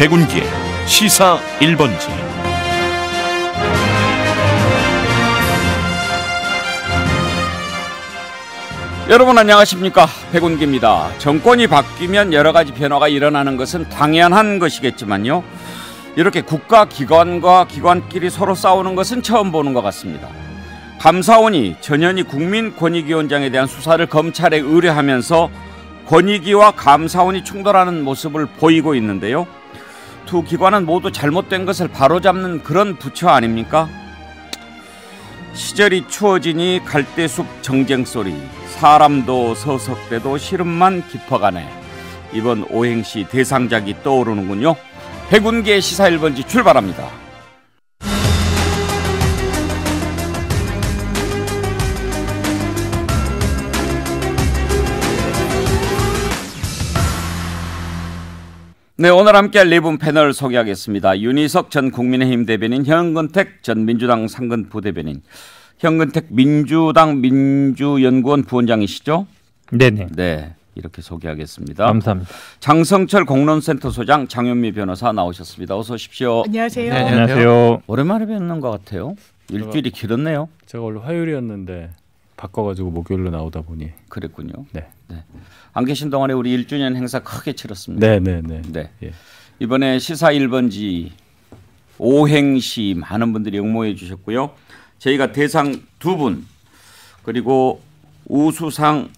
백운기의 시사 1번지. 여러분 안녕하십니까, 백운기입니다. 정권이 바뀌면 여러 가지 변화가 일어나는 것은 당연한 것이겠지만요, 이렇게 국가기관과 기관끼리 서로 싸우는 것은 처음 보는 것 같습니다. 감사원이 전현희 국민권익위원장에 대한 수사를 검찰에 의뢰하면서 권익위와 감사원이 충돌하는 모습을 보이고 있는데요, 두 기관은 모두 잘못된 것을 바로잡는 그런 부처 아닙니까? 시절이 추워지니 갈대숲 정쟁소리, 사람도 서석대도 시름만 깊어가네. 이번 오행시 대상작이 떠오르는군요. 백운기의 시사 1번지 출발합니다. 네, 오늘 함께할 네 분 패널 소개하겠습니다. 윤희석 전 국민의힘 대변인, 현근택 전 민주당 상근 부대변인. 현근택 민주당 민주연구원 부원장이시죠? 네네. 네, 이렇게 소개하겠습니다. 감사합니다. 장성철 공론센터 소장, 장현미 변호사 나오셨습니다. 어서 오십시오. 안녕하세요. 네, 안녕하세요. 오랜만에 뵙는 것 같아요. 일주일이 길었네요. 제가 원래 화요일이었는데 바꿔가지고 목요일로 나오다 보니 그랬군요. 네. 네. 안 계신 동안에 우리 1주년 행사 크게 치렀습니다. 네네네. 네. 예. 이번에 시사 1번지 오행시 많은 분들이 응모해 주셨고요. 저희가 대상 2분, 그리고 우수상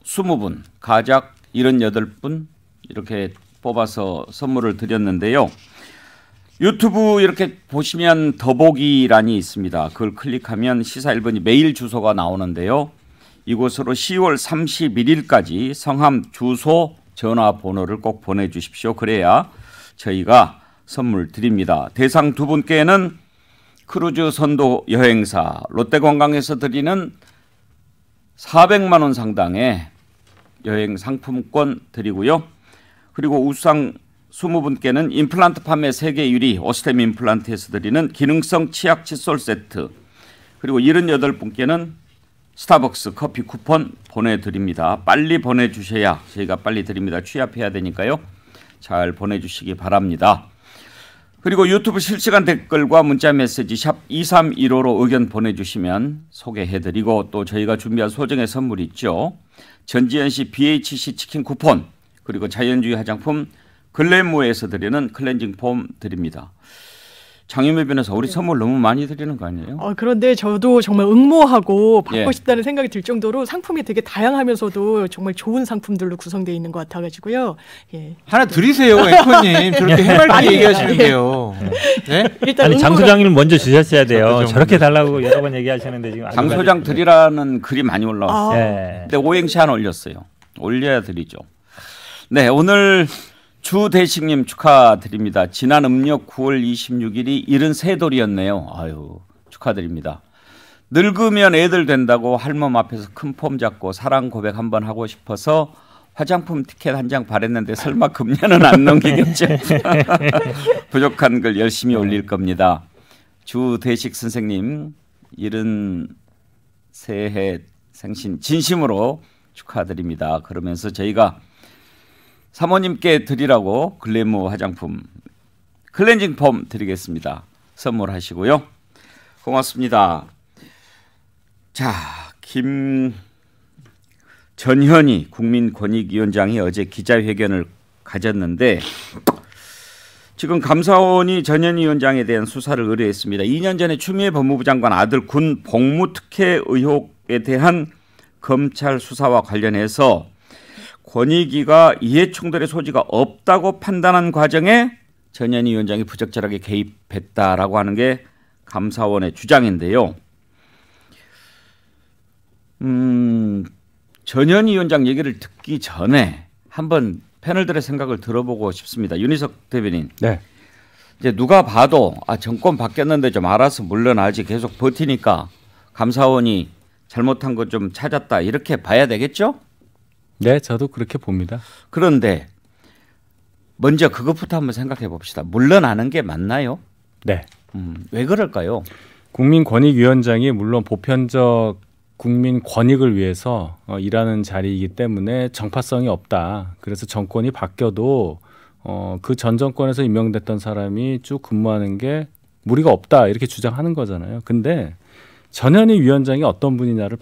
20분, 가작 78분 이렇게 뽑아서 선물을 드렸는데요. 유튜브 이렇게 보시면 더보기란이 있습니다. 그걸 클릭하면 시사 1번지 메일 주소가 나오는데요. 이곳으로 10월 31일까지 성함, 주소, 전화번호를 꼭 보내주십시오. 그래야 저희가 선물 드립니다. 대상 2분께는 크루즈 선도 여행사 롯데관광에서 드리는 400만 원 상당의 여행 상품권 드리고요. 그리고 우수상 20분께는 임플란트 판매 세계 1위 오스템 임플란트에서 드리는 기능성 치약 칫솔 세트, 그리고 78분께는 스타벅스 커피 쿠폰 보내드립니다. 빨리 보내주셔야 저희가 빨리 드립니다. 취합해야 되니까요. 잘 보내주시기 바랍니다. 그리고 유튜브 실시간 댓글과 문자 메시지 샵 2315로 의견 보내주시면 소개해드리고, 또 저희가 준비한 소정의 선물이 있죠. 전지현 씨 BHC 치킨 쿠폰, 그리고 자연주의 화장품 글래무에서 드리는 클렌징 폼 드립니다. 장윤미 변호사, 우리 선물 너무 많이 드리는 거 아니에요? 그런데 저도 정말 응모하고 받고 예. 싶다는 생각이 들 정도로 상품이 되게 다양하면서도 정말 좋은 상품들로 구성되어 있는 것 같아가지고요. 예. 하나 드리세요, 앵커님. 저렇게 해맑게 얘기하시는데요. 네? 일단 아니, 장 소장님 먼저 주셨어야 돼요. 장 저렇게 달라고 여러 번 얘기하시는데 지금 장 소장 드리라는 글이 많이 올라왔어요. 네. 근데 오행시 하나 올렸어요. 올려야 드리죠. 네, 오늘 주대식님 축하드립니다. 지난 음력 9월 26일이 73돌이었네요. 아유, 축하드립니다. 늙으면 애들 된다고 할멈 앞에서 큰 폼 잡고 사랑 고백 한번 하고 싶어서 화장품 티켓 한 장 바랬는데 설마 금년은 안 넘기겠죠? 부족한 글 열심히 올릴 겁니다. 주대식 선생님 73해 생신 진심으로 축하드립니다. 그러면서 저희가 사모님께 드리라고 글래무 화장품 클렌징 폼 드리겠습니다. 선물하시고요. 고맙습니다. 자, 전현희 국민권익위원장이 어제 기자회견을 가졌는데, 지금 감사원이 전현희 위원장에 대한 수사를 의뢰했습니다. 2년 전에 추미애 법무부 장관 아들 군 복무특혜 의혹에 대한 검찰 수사와 관련해서 권익위가 이해충돌의 소지가 없다고 판단한 과정에 전현희 위원장이 부적절하게 개입했다라고 하는 게 감사원의 주장인데요. 전현희 위원장 얘기를 듣기 전에 한번 패널들의 생각을 들어보고 싶습니다. 윤희석 대변인. 네. 이제 누가 봐도 정권 바뀌었는데 좀 알아서 물러나지, 계속 버티니까 감사원이 잘못한 거 좀 찾았다, 이렇게 봐야 되겠죠? 네, 저도 그렇게 봅니다. 그런데 먼저 그것부터 한번 생각해 봅시다. 물러나는 게 맞나요? 네. 왜 그럴까요? 국민권익위원장이 물론 보편적 국민 권익을 위해서 일하는 자리이기 때문에 정파성이 없다. 그래서 정권이 바뀌어도 그 전 정권에서 임명됐던 사람이 쭉 근무하는 게 무리가 없다 이렇게 주장하는 거잖아요. 근데 전현희 위원장이 어떤 분이냐를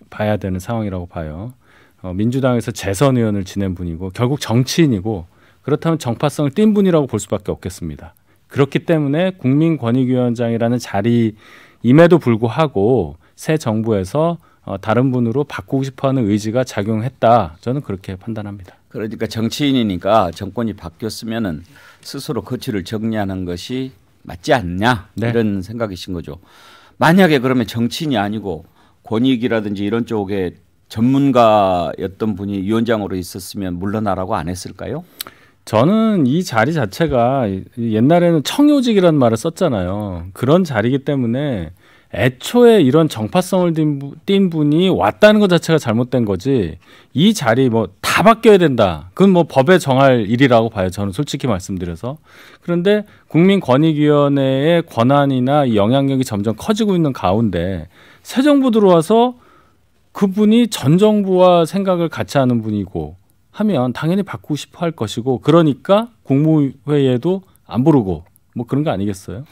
봐야 되는 상황이라고 봐요. 민주당에서 재선 의원을 지낸 분이고 결국 정치인이고 그렇다면 정파성을 띈 분이라고 볼 수밖에 없겠습니다. 그렇기 때문에 국민권익위원장이라는 자리임에도 불구하고 새 정부에서 다른 분으로 바꾸고 싶어하는 의지가 작용했다. 저는 그렇게 판단합니다. 그러니까 정치인이니까 정권이 바뀌었으면은 스스로 거취를 정리하는 것이 맞지 않냐 네. 이런 생각이신 거죠. 만약에 그러면 정치인이 아니고 권익이라든지 이런 쪽에 전문가였던 분이 위원장으로 있었으면 물러나라고 안 했을까요? 저는 이 자리 자체가 옛날에는 청요직이라는 말을 썼잖아요. 그런 자리이기 때문에 애초에 이런 정파성을 띈 분이 왔다는 것 자체가 잘못된 거지. 이 자리 뭐 다 바뀌어야 된다. 그건 뭐 법에 정할 일이라고 봐요. 저는 솔직히 말씀드려서. 그런데 국민권익위원회의 권한이나 영향력이 점점 커지고 있는 가운데 새 정부 들어와서 그분이 전 정부와 생각을 같이 하는 분이고 하면 당연히 바꾸고 싶어 할 것이고 그러니까 국무회의에도 안 부르고 뭐 그런 거 아니겠어요?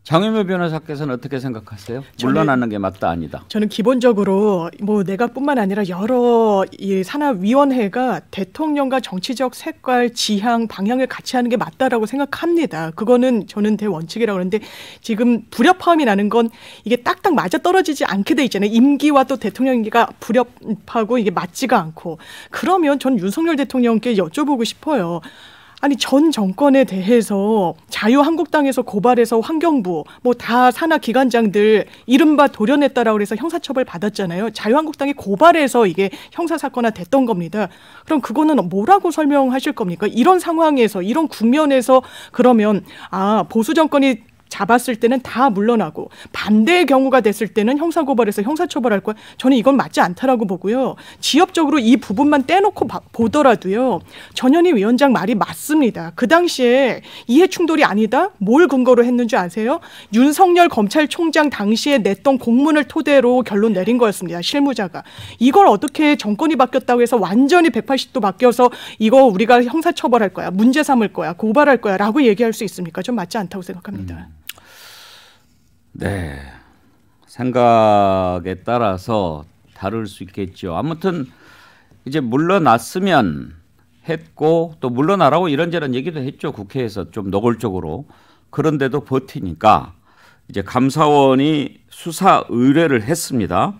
장윤표 변호사께서는 어떻게 생각하세요? 물러나는 게 맞다 아니다. 저는 기본적으로 뭐 내각뿐만 아니라 여러 이 산하위원회가 대통령과 정치적 색깔, 지향, 방향을 같이 하는 게 맞다라고 생각합니다. 그거는 저는 대원칙이라고 하는데 지금 불협화음이 나는 건 이게 딱딱 맞아 떨어지지 않게 돼 있잖아요. 임기와 또 대통령 임기가 불협하고 이게 맞지가 않고 그러면 전 윤석열 대통령께 여쭤보고 싶어요. 아니 전 정권에 대해서 자유한국당에서 고발해서 환경부 뭐 다 산하 기관장들 이른바 도려냈다라고 해서 형사처벌 받았잖아요. 자유한국당이 고발해서 이게 형사사건화 됐던 겁니다. 그럼 그거는 뭐라고 설명하실 겁니까? 이런 상황에서 이런 국면에서 그러면 보수 정권이 잡았을 때는 다 물러나고 반대의 경우가 됐을 때는 형사고발해서 형사처벌할 거야. 저는 이건 맞지 않다라고 보고요. 지엽적으로 이 부분만 떼놓고 보더라도요. 전현희 위원장 말이 맞습니다. 그 당시에 이해충돌이 아니다? 뭘 근거로 했는지 아세요? 윤석열 검찰총장 당시에 냈던 공문을 토대로 결론 내린 거였습니다. 실무자가. 이걸 어떻게 정권이 바뀌었다고 해서 완전히 180도 바뀌어서 이거 우리가 형사처벌할 거야. 문제 삼을 거야. 고발할 거야. 라고 얘기할 수 있습니까? 좀 맞지 않다고 생각합니다. 네. 생각에 따라서 다를 수 있겠죠. 아무튼 이제 물러났으면 했고 또 물러나라고 이런저런 얘기도 했죠. 국회에서 좀 노골적으로. 그런데도 버티니까 이제 감사원이 수사 의뢰를 했습니다.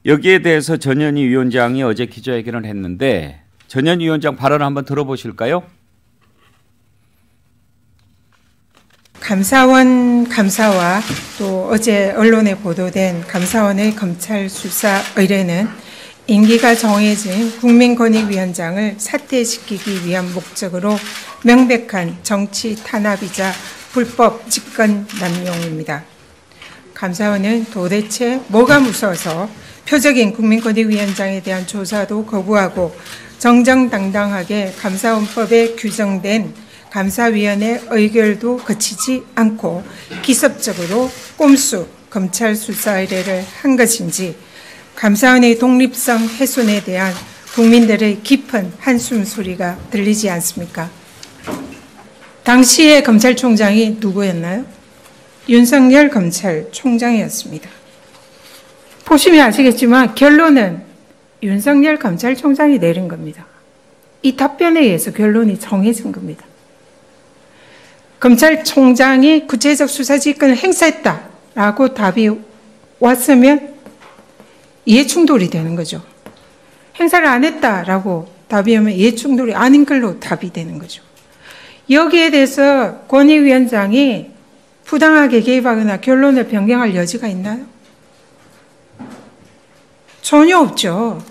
여기에 대해서 전현희 위원장이 어제 기자회견을 했는데 전현희 위원장 발언을 한번 들어보실까요? 감사원 감사와 또 어제 언론에 보도된 감사원의 검찰 수사 의뢰는 임기가 정해진 국민권익위원장을 사퇴시키기 위한 목적으로 명백한 정치 탄압이자 불법 직권 남용입니다. 감사원은 도대체 뭐가 무서워서 표적인 국민권익위원장에 대한 조사도 거부하고 정정당당하게 감사원법에 규정된 감사위원회 의결도 거치지 않고 기습적으로 꼼수 검찰 수사 의뢰를 한 것인지 감사원의 독립성 훼손에 대한 국민들의 깊은 한숨 소리가 들리지 않습니까? 당시의 검찰총장이 누구였나요? 윤석열 검찰총장이었습니다. 보시면 아시겠지만 결론은 윤석열 검찰총장이 내린 겁니다. 이 답변에 의해서 결론이 정해진 겁니다. 검찰총장이 구체적 수사지휘권을 행사했다라고 답이 왔으면 이해충돌이 되는 거죠. 행사를 안 했다라고 답이 오면 이해충돌이 아닌 걸로 답이 되는 거죠. 여기에 대해서 권익위원장이 부당하게 개입하거나 결론을 변경할 여지가 있나요? 전혀 없죠.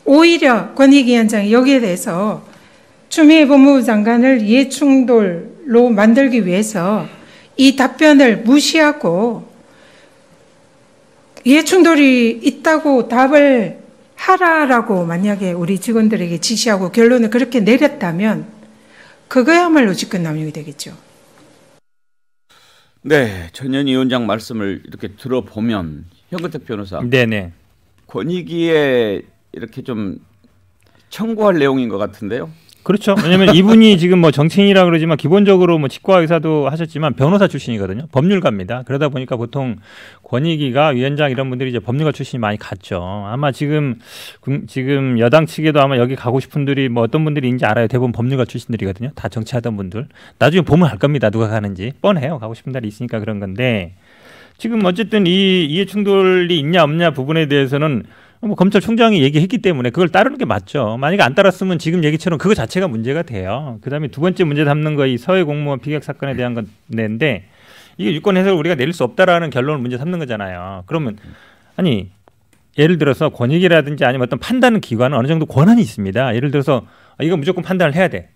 오히려 권익위원장이 여기에 대해서 추미애 법무부 장관을 이해충돌로 만들기 위해서 이 답변을 무시하고 이해충돌이 있다고 답을 하라라고 만약에 우리 직원들에게 지시하고 결론을 그렇게 내렸다면 그거야말로 직권남용이 되겠죠. 네, 전현희 위원장 말씀을 이렇게 들어보면 현근택 변호사, 네네. 권익위에 이렇게 좀 청구할 내용인 것 같은데요. 그렇죠. 왜냐하면 이분이 지금 뭐 정치인이라 그러지만 기본적으로 뭐 치과 의사도 하셨지만 변호사 출신이거든요. 법률가입니다. 그러다 보니까 보통 권익위가 위원장 이런 분들이 이제 법률가 출신이 많이 갔죠. 아마 지금 여당 측에도 아마 여기 가고 싶은 분들이 뭐 어떤 분들이 있는지 알아요. 대부분 법률가 출신들이거든요. 다 정치하던 분들. 나중에 보면 알 겁니다. 누가 가는지. 뻔해요. 가고 싶은 날이 있으니까 그런 건데 지금 어쨌든 이 이해충돌이 있냐 없냐 부분에 대해서는 뭐 검찰총장이 얘기했기 때문에 그걸 따르는 게 맞죠. 만약에 안 따랐으면 지금 얘기처럼 그거 자체가 문제가 돼요. 그다음에 두 번째 문제 삼는 거 이 서해 공무원 피격 사건에 대한 건데 이게 유권 해석을 우리가 내릴 수 없다라는 결론을 문제 삼는 거잖아요. 그러면 아니 예를 들어서 권익이라든지 아니면 어떤 판단 기관은 어느 정도 권한이 있습니다. 예를 들어서 이건 무조건 판단을 해야 돼.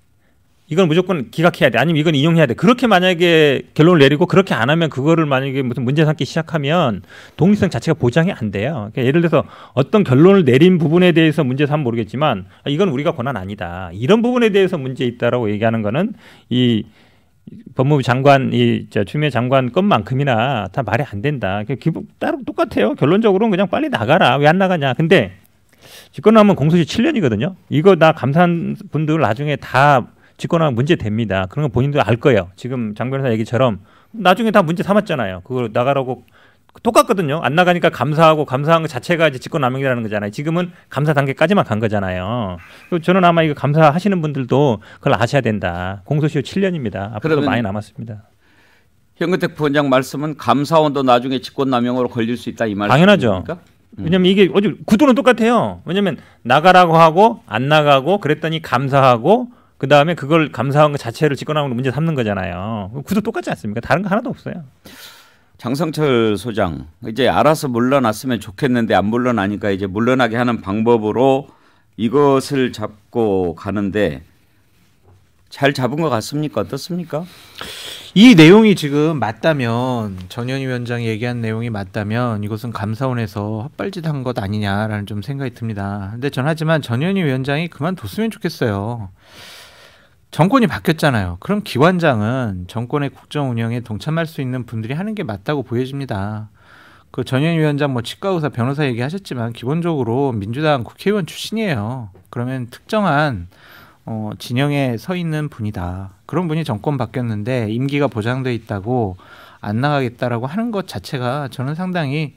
이건 무조건 기각해야 돼. 아니면 이건 인용해야 돼. 그렇게 만약에 결론을 내리고 그렇게 안 하면 그거를 만약에 무슨 문제 삼기 시작하면 독립성 자체가 보장이 안 돼요. 그러니까 예를 들어서 어떤 결론을 내린 부분에 대해서 문제 삼으면 모르겠지만 이건 우리가 권한 아니다. 이런 부분에 대해서 문제 있다라고 얘기하는 거는 이 법무부 장관, 추미애 장관 것만큼이나 다 말이 안 된다. 기본 따로 똑같아요. 결론적으로는 그냥 빨리 나가라. 왜 안 나가냐. 근데 집권하면 공소시 7년이거든요. 이거 나 감사한 분들 나중에 다 집권하면 문제 됩니다. 그런 거 본인도 알 거예요. 지금 장 변호사 얘기처럼 나중에 다 문제 삼았잖아요. 그걸 나가라고 똑같거든요. 안 나가니까 감사한 거 자체가 이제 직권남용이라는 거잖아요. 지금은 감사 단계까지만 간 거잖아요. 저는 아마 이거 감사하시는 분들도 그걸 아셔야 된다. 공소시효 7년입니다. 앞으로도 많이 남았습니다. 현근택 부원장 말씀은 감사원도 나중에 직권남용으로 걸릴 수 있다 이 말씀입니까? 당연하죠. 왜냐면 이게 어제 구도는 똑같아요. 왜냐면 나가라고 하고 안 나가고 그랬더니 감사하고 그 다음에 그걸 감사한 것 자체를 직권남용으로 문제 삼는 거잖아요. 구도 똑같지 않습니까? 다른 거 하나도 없어요. 장성철 소장 이제 알아서 물러났으면 좋겠는데 안 물러나니까 이제 물러나게 하는 방법으로 이것을 잡고 가는데 잘 잡은 것 같습니까? 어떻습니까? 이 내용이 지금 맞다면 전현희 위원장이 얘기한 내용이 맞다면 이것은 감사원에서 헛발질한 것 아니냐라는 좀 생각이 듭니다. 근데 전 하지만 전현희 위원장이 그만뒀으면 좋겠어요. 정권이 바뀌었잖아요. 그럼 기관장은 정권의 국정 운영에 동참할 수 있는 분들이 하는 게 맞다고 보여집니다. 그 전현희 위원장 뭐 치과 의사 변호사 얘기하셨지만 기본적으로 민주당 국회의원 출신이에요. 그러면 특정한 진영에 서 있는 분이다. 그런 분이 정권 바뀌었는데 임기가 보장돼 있다고 안 나가겠다라고 하는 것 자체가 저는 상당히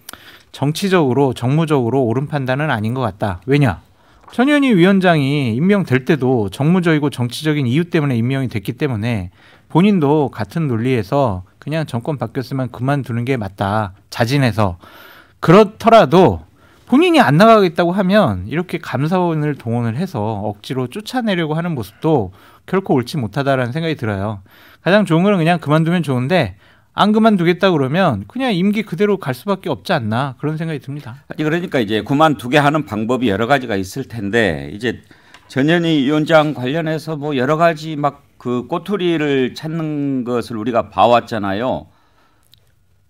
정치적으로 정무적으로 옳은 판단은 아닌 것 같다. 왜냐? 전현희 위원장이 임명될 때도 정무적이고 정치적인 이유 때문에 임명이 됐기 때문에 본인도 같은 논리에서 그냥 정권 바뀌었으면 그만두는 게 맞다. 자진해서. 그렇더라도 본인이 안 나가겠다고 하면 이렇게 감사원을 동원을 해서 억지로 쫓아내려고 하는 모습도 결코 옳지 못하다라는 생각이 들어요. 가장 좋은 건 그냥 그만두면 좋은데 안 그만두겠다 그러면 그냥 임기 그대로 갈 수밖에 없지 않나 그런 생각이 듭니다. 그러니까 이제 그만두게 하는 방법이 여러 가지가 있을 텐데 이제 전현희 위원장 관련해서 뭐 여러 가지 막 그 꼬투리를 찾는 것을 우리가 봐왔잖아요.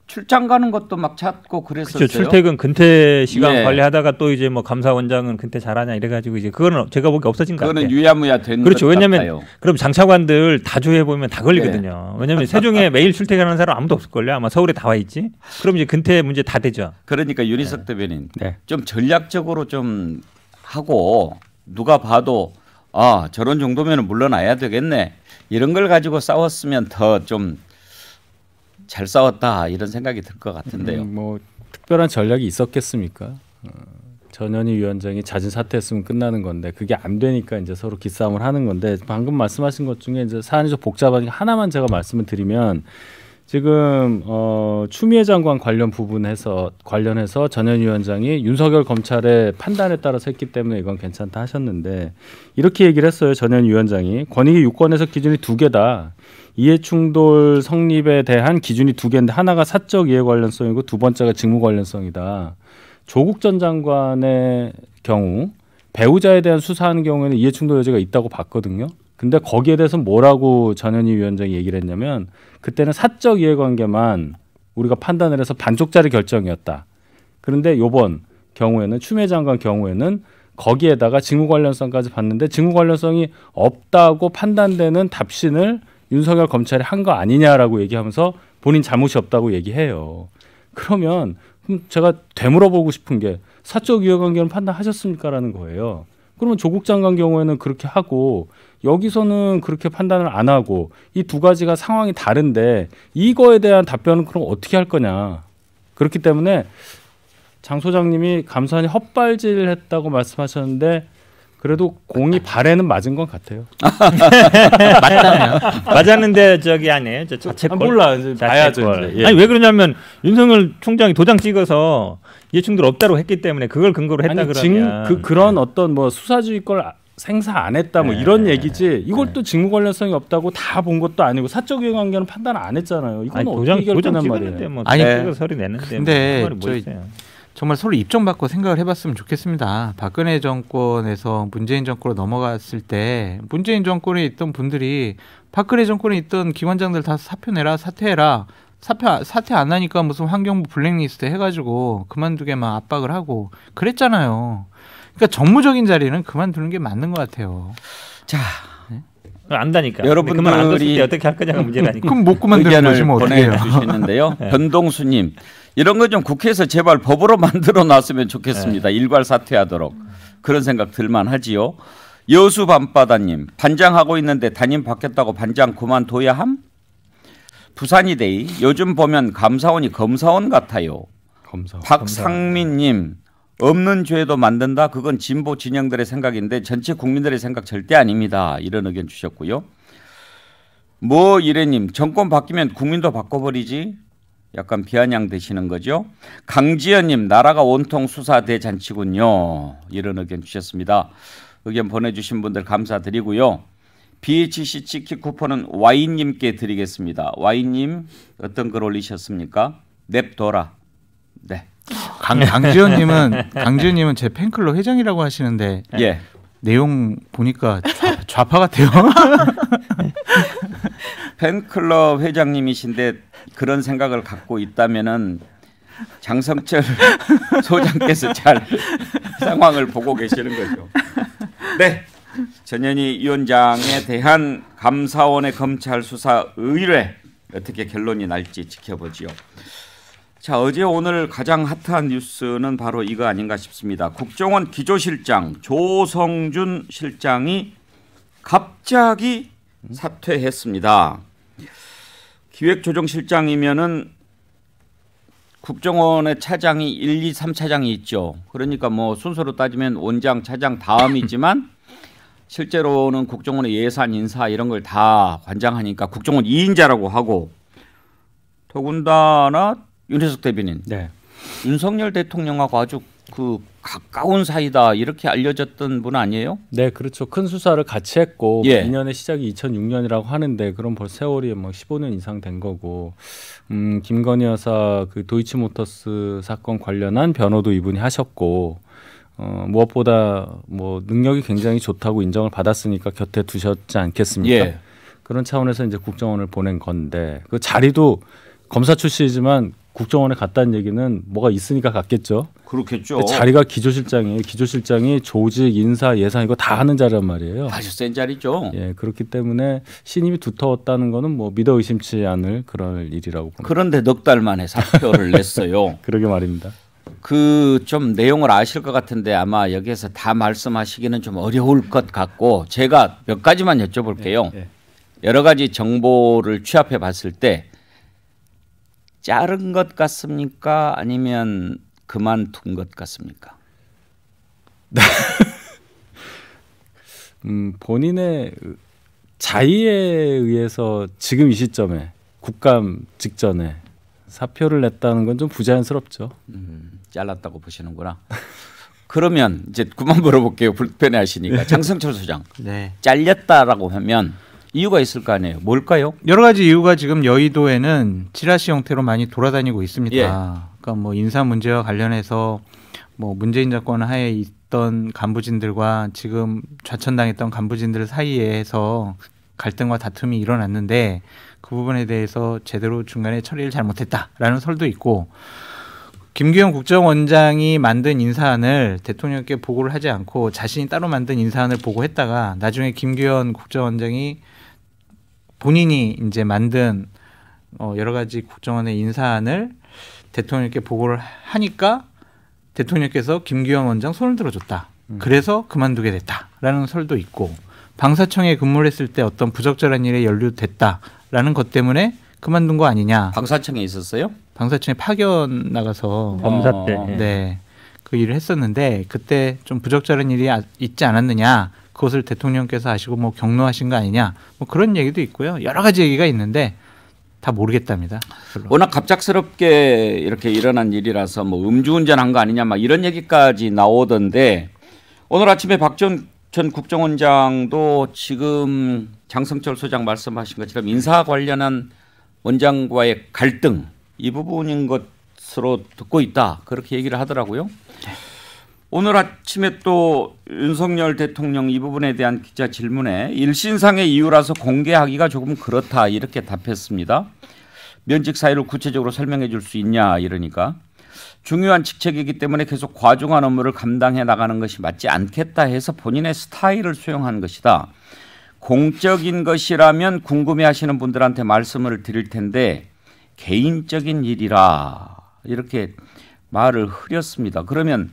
출장 가는 것도 막 찾고 그랬었어요. 그렇죠. 출퇴근 근태 시간 예. 관리하다가 또 이제 뭐 감사원장은 근태 잘하냐 이래가지고 이제 그거는 제가 보기 없어진 것 같아요. 그거는 유야무야 된 것 그렇죠. 왜냐하면 같아요. 그럼 장차관들 다 조회해 보면 다 걸리거든요. 왜냐하면 세종에 매일 출퇴근하는 사람 아무도 없을걸요. 아마 서울에 다 와 있지. 그럼 이제 근태 문제 다 되죠. 그러니까 윤희석 대변인 네. 좀 전략적으로 좀 하고 누가 봐도 아 저런 정도면 물러나야 되겠네 이런 걸 가지고 싸웠으면 더 좀 잘 싸웠다 이런 생각이 들 것 같은데요. 뭐 특별한 전략이 있었겠습니까? 전현희 위원장이 자진 사퇴했으면 끝나는 건데 그게 안 되니까 이제 서로 기싸움을 하는 건데 방금 말씀하신 것 중에 이제 사안이 좀 복잡하니까 하나만 제가 말씀을 드리면 지금 추미애 장관 관련해서 전현희 위원장이 윤석열 검찰의 판단에 따라서 했기 때문에 이건 괜찮다 하셨는데 이렇게 얘기를 했어요. 전현희 위원장이 권익위 유권해석 기준이 두 개다. 이해충돌 성립에 대한 기준이 두 개인데 하나가 사적 이해 관련성이고 두 번째가 직무 관련성이다. 조국 전 장관의 경우 배우자에 대한 수사하는 경우에는 이해충돌 여지가 있다고 봤거든요. 근데 거기에 대해서 뭐라고 전현희 위원장이 얘기를 했냐면 그때는 사적 이해관계만 우리가 판단을 해서 반쪽짜리 결정이었다. 그런데 이번 경우에는 추미애 장관 경우에는 거기에다가 직무 관련성까지 봤는데 직무 관련성이 없다고 판단되는 답신을 윤석열 검찰이 한 거 아니냐라고 얘기하면서 본인 잘못이 없다고 얘기해요. 그러면 제가 되물어보고 싶은 게 사적 이해관계는 판단하셨습니까라는 거예요. 그러면 조국 장관 경우에는 그렇게 하고 여기서는 그렇게 판단을 안 하고 이 두 가지가 상황이 다른데 이거에 대한 답변은 그럼 어떻게 할 거냐. 그렇기 때문에 장 소장님이 감사원이 헛발질했다고 말씀하셨는데 그래도 공이 발에는 맞은 것 같아요. 맞다면. 맞았는데 저기 아니에요. 저 자책골. 몰라. 이제 봐야죠. 이제. 예. 아니 왜 그러냐면 윤석열 총장이 도장 찍어서 이해충돌 없다고 했기 때문에 그걸 근거로 했다 그러면 그런 어떤 뭐 수사지휘권 생사 안 했다 뭐 이런 얘기지. 이걸 또 직무 관련성이 없다고 다 본 것도 아니고 사적 이해관계는 판단 안 했잖아요. 이건 아니, 어떻게 결정한 말이에요. 뭐 아니, 소리 내는데 근데 뭐 저희 있어요. 정말 서로 입장받고 생각을 해봤으면 좋겠습니다. 박근혜 정권에서 문재인 정권으로 넘어갔을 때 문재인 정권에 있던 분들이 박근혜 정권에 있던 기관장들 다 사표 내라, 사퇴해라. 사퇴 안 하니까 무슨 환경부 블랙리스트 해가지고 그만두게만 압박을 하고 그랬잖아요. 그러니까 정무적인 자리는 그만두는 게 맞는 것 같아요. 자, 안다니까. 여러분들이 그만 안 뒀을 때 어떻게 할 거냐가 문제라니까. 그럼 못 그만두는 의견을 거시면 어떻게 해요? 보내주시는데요. 변동수님, 이런 거 좀 국회에서 제발 법으로 만들어 놨으면 좋겠습니다. 일괄 사퇴하도록. 그런 생각 들만 하지요. 여수 밤바다님, 반장하고 있는데 담임 바뀌었다고 반장 그만둬야 함? 부산이데이, 요즘 보면 감사원이 검사원 같아요. 박상민님, 없는 죄도 만든다. 그건 진보 진영들의 생각인데 전체 국민들의 생각 절대 아닙니다. 이런 의견 주셨고요. 뭐 이래님, 정권 바뀌면 국민도 바꿔버리지. 약간 비아냥 되시는 거죠. 강지연님, 나라가 온통 수사 대잔치군요. 이런 의견 주셨습니다. 의견 보내주신 분들 감사드리고요. BHC 치킨 쿠폰은 와인님께 드리겠습니다. 와인님 어떤 글 올리셨습니까? 냅둬라. 네. 강지현님은 제 팬클럽 회장이라고 하시는데 예. 내용 보니까 좌파 같아요. 팬클럽 회장님이신데 그런 생각을 갖고 있다면은 장성철 소장께서 잘 상황을 보고 계시는 거죠. 네. 전현희 위원장에 대한 감사원의 검찰 수사 의뢰 어떻게 결론이 날지 지켜보지요. 자, 어제 오늘 가장 핫한 뉴스는 바로 이거 아닌가 싶습니다. 국정원 기조실장 조성준 실장이 갑자기 사퇴했습니다. 기획조정실장이면은 국정원의 차장이 1, 2, 3차장이 있죠. 그러니까 뭐 순서로 따지면 원장, 차장 다음이지만 실제로는 국정원의 예산, 인사 이런 걸 다 관장하니까 국정원 2인자라고 하고 더군다나 윤혜석 대변인, 네. 윤석열 대통령하고 아주 그 가까운 사이다 이렇게 알려졌던 분 아니에요? 네, 그렇죠. 큰 수사를 같이 했고 예. 2년의 시작이 2006년이라고 하는데 그럼 벌써 세월이 뭐 15년 이상 된 거고 김건희 여사 그 도이치모터스 사건 관련한 변호도 이분이 하셨고 무엇보다 뭐 능력이 굉장히 좋다고 인정을 받았으니까 곁에 두셨지 않겠습니까? 예. 그런 차원에서 이제 국정원을 보낸 건데 그 자리도 검사 출신이지만 국정원에 갔다는 얘기는 뭐가 있으니까 갔겠죠. 그렇겠죠. 자리가 기조실장이에요. 기조실장이 조직, 인사, 예산 이거 다 하는 자리란 말이에요. 아주 센 자리죠. 예, 그렇기 때문에 신임이 두터웠다는 거는 뭐 믿어 의심치 않을 그런 일이라고 봅니다. 그런데 넉 달 만에 사표를 냈어요. 그러게 말입니다. 그 좀 내용을 아실 것 같은데 아마 여기에서 다 말씀하시기는 좀 어려울 것 같고 제가 몇 가지만 여쭤볼게요. 여러 가지 정보를 취합해 봤을 때 자른 것 같습니까? 아니면 그만둔 것 같습니까? 본인의 자의에 의해서 지금 이 시점에 국감 직전에 사표를 냈다는 건 좀 부자연스럽죠. 잘랐다고 보시는구나. 그러면 이제 그만 물어볼게요. 불편해하시니까 장성철 소장, 네. 잘렸다라고 하면 이유가 있을 거 아니에요. 뭘까요? 여러 가지 이유가 지금 여의도에는 지라시 형태로 많이 돌아다니고 있습니다. 예. 그러니까 뭐 인사 문제와 관련해서 뭐 문재인 정권 하에 있던 간부진들과 지금 좌천당했던 간부진들 사이에서 갈등과 다툼이 일어났는데 그 부분에 대해서 제대로 중간에 처리를 잘못했다라는 설도 있고 김규현 국정원장이 만든 인사안을 대통령께 보고를 하지 않고 자신이 따로 만든 인사안을 보고했다가 나중에 김규현 국정원장이 본인이 이제 만든 여러 가지 국정원의 인사안을 대통령께 보고를 하니까 대통령께서 김규현 원장 손을 들어줬다. 그래서 그만두게 됐다라는 설도 있고 방사청에 근무를 했을 때 어떤 부적절한 일에 연루됐다라는 것 때문에 그만둔 거 아니냐. 방사청에 있었어요? 방사청에 파견 나가서 검사 때. 네, 그 일을 했었는데 그때 좀 부적절한 일이 있지 않았느냐. 그것을 대통령께서 아시고 뭐 경로하신 거 아니냐. 뭐 그런 얘기도 있고요. 여러 가지 얘기가 있는데 다 모르겠답니다. 별로. 워낙 갑작스럽게 이렇게 일어난 일이라서 뭐 음주운전한 거 아니냐 막 이런 얘기까지 나오던데 오늘 아침에 박지원 전 국정원장도 지금 장성철 소장 말씀하신 것처럼 인사 관련한 원장과의 갈등 이 부분인 것으로 듣고 있다 그렇게 얘기를 하더라고요. 오늘 아침에 또 윤석열 대통령 이 부분에 대한 기자 질문에 일신상의 이유라서 공개하기가 조금 그렇다 이렇게 답했습니다. 면직 사유를 구체적으로 설명해 줄 수 있냐 이러니까 중요한 직책이기 때문에 계속 과중한 업무를 감당해 나가는 것이 맞지 않겠다 해서 본인의 스타일을 수용한 것이다. 공적인 것이라면 궁금해하시는 분들한테 말씀을 드릴 텐데 개인적인 일이라 이렇게 말을 흐렸습니다. 그러면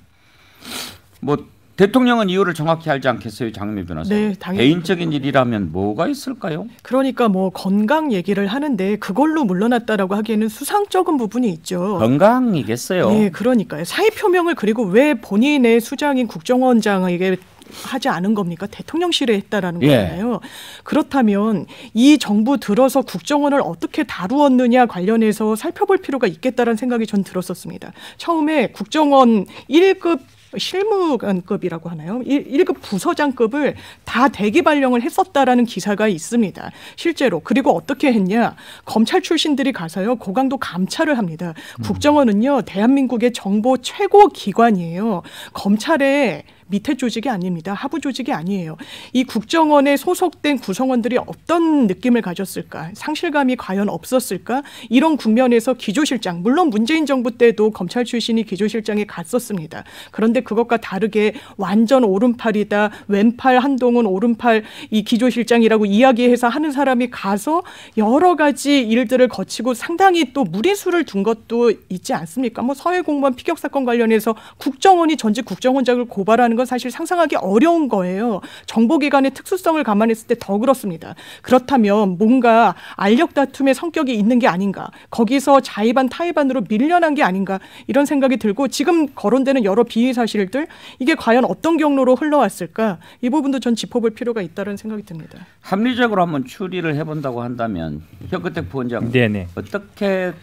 뭐 대통령은 이유를 정확히 알지 않겠어요, 장미 변호사? 네, 당연히. 개인적인 일이라면 뭐가 있을까요? 그러니까 뭐 건강 얘기를 하는데 그걸로 물러났다라고 하기에는 수상쩍은 부분이 있죠. 건강이겠어요. 네, 그러니까요. 사의 표명을 그리고 왜 본인의 수장인 국정원장에게 하지 않은 겁니까? 대통령실에 했다라는 예. 거잖아요. 그렇다면 이 정부 들어서 국정원을 어떻게 다루었느냐 관련해서 살펴볼 필요가 있겠다라는 생각이 전 들었었습니다. 처음에 국정원 1급 실무관급이라고 하나요? 1급 부서장급을 다 대기 발령을 했었다라는 기사가 있습니다. 실제로. 그리고 어떻게 했냐? 검찰 출신들이 가서요. 고강도 감찰을 합니다. 국정원은요. 대한민국의 정보 최고 기관이에요. 검찰의 밑에 조직이 아닙니다. 하부 조직이 아니에요. 이 국정원에 소속된 구성원들이 어떤 느낌을 가졌을까? 상실감이 과연 없었을까? 이런 국면에서 기조실장, 물론 문재인 정부 때도 검찰 출신이 기조실장에 갔었습니다. 그런데 그것과 다르게 완전 오른팔이다. 왼팔 한동훈, 오른팔 이 기조실장이라고 이야기해서 하는 사람이 가서 여러 가지 일들을 거치고 상당히 또 무리수를 둔 것도 있지 않습니까? 뭐 서해 공무원 피격 사건 관련해서 국정원이 전직 국정원장을 고발하는 건 사실 상상하기 어려운 거예요. 정보기관의 특수성을 감안했을 때 더 그렇습니다. 그렇다면 뭔가 알력 다툼의 성격이 있는 게 아닌가. 거기서 자의반 타의반으로 밀려난 게 아닌가. 이런 생각이 들고 지금 거론되는 여러 비위 사실들 이게 과연 어떤 경로로 흘러왔을까. 이 부분도 전 짚어볼 필요가 있다는 생각이 듭니다. 합리적으로 한번 추리를 해본다고 한다면 혁근택 부원장 네네. 어떻게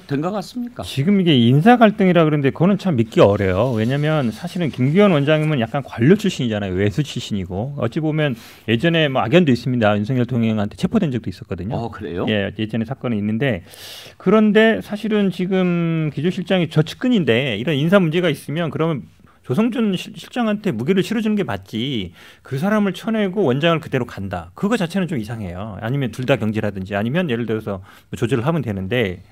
된 것 같습니까? 지금 이게 인사 갈등이라 그러는데 그거는 참 믿기 어려요. 왜냐하면 사실은 김기현 원장님은 약간 관료 출신이잖아요. 외수 출신이고 어찌 보면 예전에 뭐 악연도 있습니다. 윤석열 대통령한테 체포된 적도 있었거든요. 그래요? 예, 예전에 사건이 있는데 그런데 사실은 지금 기조실장이 저측근인데 이런 인사 문제가 있으면 그러면 조성준 실장한테 무게를 실어주는 게 맞지. 그 사람을 쳐내고 원장을 그대로 간다. 그거 자체는 좀 이상해요. 아니면 둘 다 경질하든지 아니면 예를 들어서 조절을 하면 되는데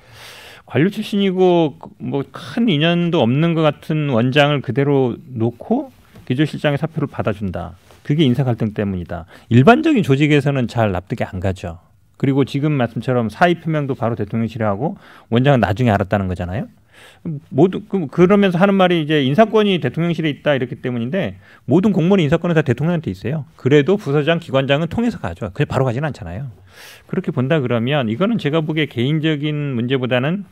관료 출신이고 뭐 큰 인연도 없는 것 같은 원장을 그대로 놓고 기조실장의 사표를 받아준다. 그게 인사 갈등 때문이다. 일반적인 조직에서는 잘 납득이 안 가죠. 그리고 지금 말씀처럼 사의 표명도 바로 대통령실에 하고 원장은 나중에 알았다는 거잖아요. 모두 그러면서 하는 말이 이제 인사권이 대통령실에 있다 이렇기 때문인데 모든 공무원의 인사권은 다 대통령한테 있어요. 그래도 부서장, 기관장은 통해서 가죠. 그냥 바로 가지는 않잖아요. 그렇게 본다 그러면 이거는 제가 보기에 개인적인 문제보다는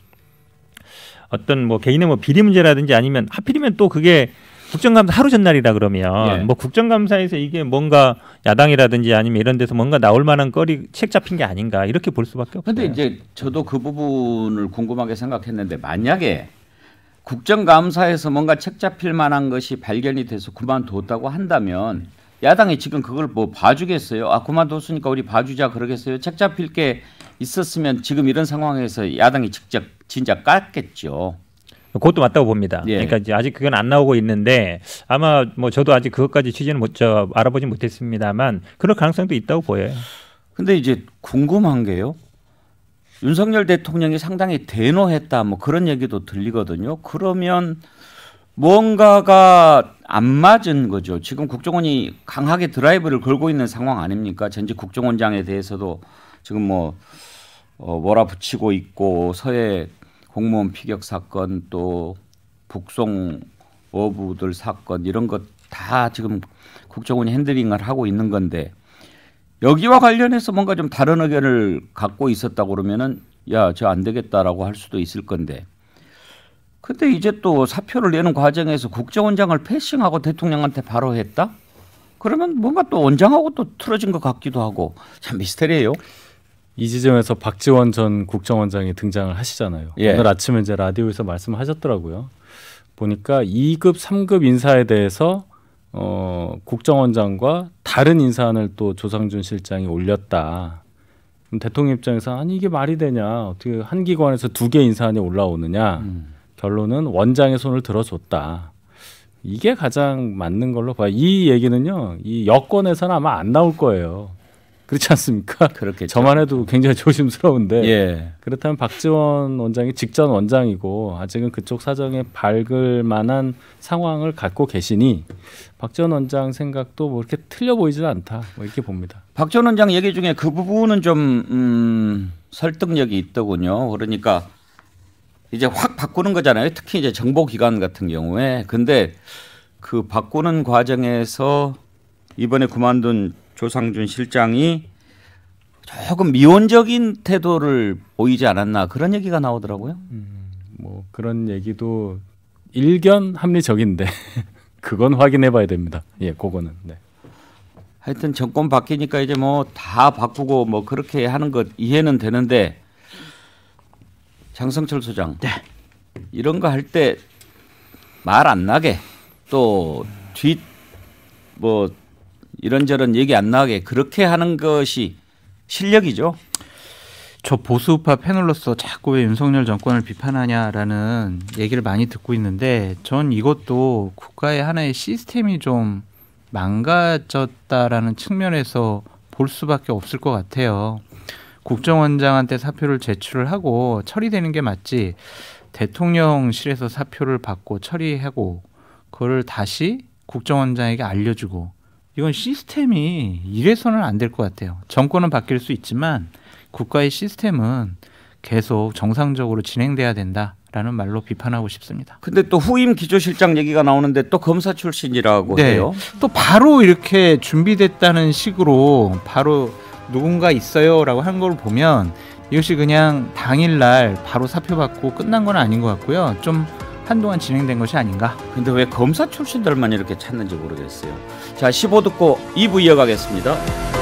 어떤 뭐 개인의 뭐 비리 문제라든지 아니면 하필이면 또 그게 국정감사 하루 전날이라 그러면 예. 뭐 국정감사에서 이게 뭔가 야당이라든지 아니면 이런 데서 뭔가 나올 만한 거리 책 잡힌 게 아닌가 이렇게 볼 수밖에 없어요. 근데 이제 저도 그 부분을 궁금하게 생각했는데 만약에 국정감사에서 뭔가 책 잡힐 만한 것이 발견이 돼서 그만뒀다고 한다면 야당이 지금 그걸 뭐 봐주겠어요? 아 그만뒀으니까 우리 봐주자 그러겠어요? 책 잡힐 게 있었으면 지금 이런 상황에서 야당이 직접 진짜 깠겠죠. 그것도 맞다고 봅니다. 예. 그러니까 이제 아직 그건 안 나오고 있는데 아마 뭐 저도 아직 그것까지 취재는 알아보진 못했습니다만 그럴 가능성도 있다고 보여요. 근데 이제 궁금한 게요. 윤석열 대통령이 상당히 대노했다 뭐 그런 얘기도 들리거든요. 그러면 무언가가 안 맞은 거죠. 지금 국정원이 강하게 드라이브를 걸고 있는 상황 아닙니까? 전직 국정원장에 대해서도 지금 뭐 몰아붙이고 있고 서해 공무원 피격 사건 또 북송 어부들 사건 이런 것 다 지금 국정원이 핸들링을 하고 있는 건데 여기와 관련해서 뭔가 좀 다른 의견을 갖고 있었다고 그러면은 야, 저 안 되겠다라고 할 수도 있을 건데. 근데 이제 또 사표를 내는 과정에서 국정원장을 패싱하고 대통령한테 바로 했다? 그러면 뭔가 또 원장하고 또 틀어진 것 같기도 하고 참 미스터리예요. 이 지점에서 박지원 전 국정원장이 등장을 하시잖아요. 예. 오늘 아침에 이제 라디오에서 말씀하셨더라고요. 보니까 2급, 3급 인사에 대해서 국정원장과 다른 인사안을 또 조상준 실장이 올렸다. 그럼 대통령 입장에서 아니 이게 말이 되냐? 어떻게 한 기관에서 2개 인사안이 올라오느냐? 결론은 원장의 손을 들어줬다. 이게 가장 맞는 걸로 봐요. 이 얘기는요, 이 여권에서는 아마 안 나올 거예요. 그렇지 않습니까? 그렇겠죠. 저만 해도 굉장히 조심스러운데 예. 그렇다면 박지원 원장이 직전 원장이고 아직은 그쪽 사정에 밝을 만한 상황을 갖고 계시니 박지원 원장 생각도 뭐 이렇게 틀려 보이지는 않다. 뭐 이렇게 봅니다. 박 전 원장 얘기 중에 그 부분은 좀 설득력이 있더군요. 그러니까 이제 확 바꾸는 거잖아요. 특히 이제 정보기관 같은 경우에. 근데 그 바꾸는 과정에서 이번에 그만둔 조상준 실장이 조금 미온적인 태도를 보이지 않았나 그런 얘기가 나오더라고요. 뭐 그런 얘기도 일견 합리적인데 그건 확인해 봐야 됩니다. 예, 그거는. 네. 하여튼 정권 바뀌니까 이제 뭐 다 바꾸고 뭐 그렇게 하는 것 이해는 되는데 장성철 소장, 이런 거 할 때 말 안 나게 또 뒷 뭐 이런저런 얘기 안 나게 그렇게 하는 것이 실력이죠. 저 보수우파 패널로서 자꾸 왜 윤석열 정권을 비판하냐라는 얘기를 많이 듣고 있는데 전 이것도 국가의 하나의 시스템이 좀 망가졌다라는 측면에서 볼 수밖에 없을 것 같아요. 국정원장한테 사표를 제출을 하고 처리되는 게 맞지 대통령실에서 사표를 받고 처리하고 그걸 다시 국정원장에게 알려주고 이건 시스템이 이래서는 안 될 것 같아요. 정권은 바뀔 수 있지만 국가의 시스템은 계속 정상적으로 진행돼야 된다라는 말로 비판하고 싶습니다. 근데 또 후임 기조실장 얘기가 나오는데 또 검사 출신이라고 해요. 또 바로 이렇게 준비됐다는 식으로 바로 누군가 있어요라고 한 걸 보면 이것이 그냥 당일날 바로 사표 받고 끝난 건 아닌 것 같고요. 좀 한동안 진행된 것이 아닌가. 근데 왜 검사 출신들만 이렇게 찾는지 모르겠어요. 자, 15 듣고 2부 이어가겠습니다.